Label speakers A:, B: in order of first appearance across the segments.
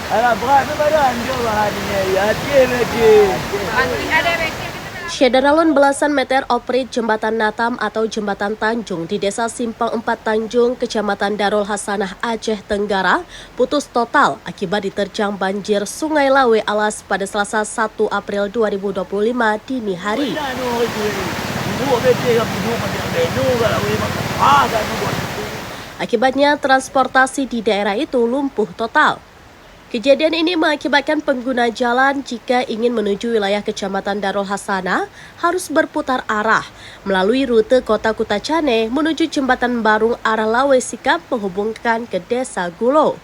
A: Alah berat tu badan dia bahan ni. Yakin.
B: Syederalun belasan meter operate Jembatan Natam atau Jembatan Tanjung di Desa Simpang 4 Tanjung, Kecamatan Darul Hasanah, Aceh Tenggara, putus total akibat diterjang banjir Sungai Lawe Alas pada Selasa 1 April 2025 dini hari. Akibatnya transportasi di daerah itu lumpuh total. Kejadian ini mengakibatkan pengguna jalan jika ingin menuju wilayah Kecamatan Darul Hasanah harus berputar arah melalui rute Kota Kutacane menuju Jembatan Barung arah Lawe Sikap menghubungkan ke Desa Gulo.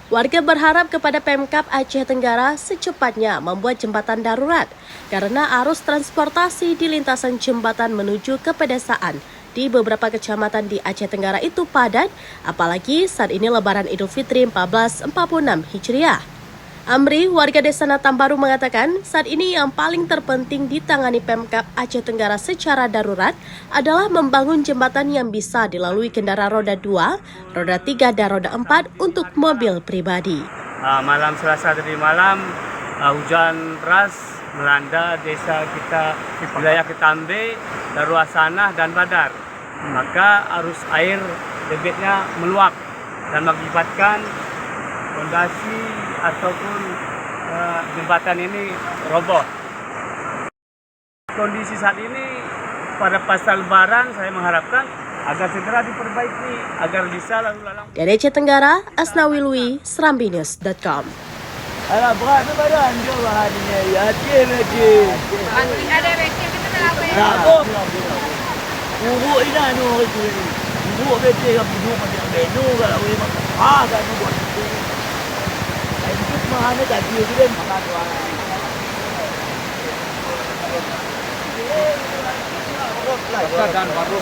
B: Warga berharap kepada Pemkab Aceh Tenggara secepatnya membuat jembatan darurat karena arus transportasi di lintasan jembatan menuju ke pedesaan di beberapa kecamatan di Aceh Tenggara itu padat, apalagi saat ini Lebaran Idul Fitri 1446 Hijriah. Amri, warga desa Natam Baru mengatakan saat ini yang paling terpenting ditangani Pemkab Aceh Tenggara secara darurat adalah membangun jembatan yang bisa dilalui kendaraan roda 2, roda 3, dan roda 4 untuk mobil pribadi.
C: Malam Selasa tadi malam, hujan deras melanda desa kita, wilayah Ketambe, Darul Hasanah dan Badar. Maka arus air debitnya meluap dan mengakibatkan fondasi ataupun jembatan ini roboh. Kondisi saat ini pada pasca Lebaran saya mengharapkan agar segera diperbaiki agar bisa lalu lalang.
B: Dari Aceh Tenggara, Asnawilwi, SerambiNews.com.
A: Alah berat tu badan dia bahan ni. Yakin. Uruk ini itu. Uruk betul yang duduk macam menu kalau we makan kan buat itu. Itu mana tak dia dia makan tuan.
D: Dan baru.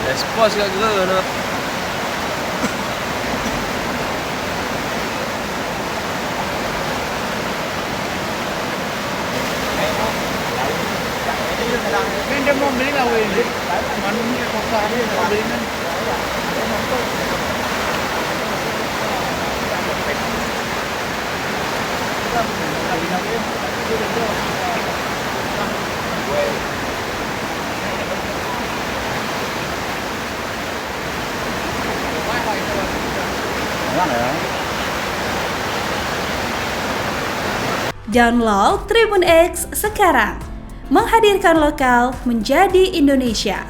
D: Expose kat kita nak. Dia mau beli lah weh. Manusia kokar dia mau beli kan.
E: Download Tribun X sekarang, menghadirkan lokal menjadi Indonesia.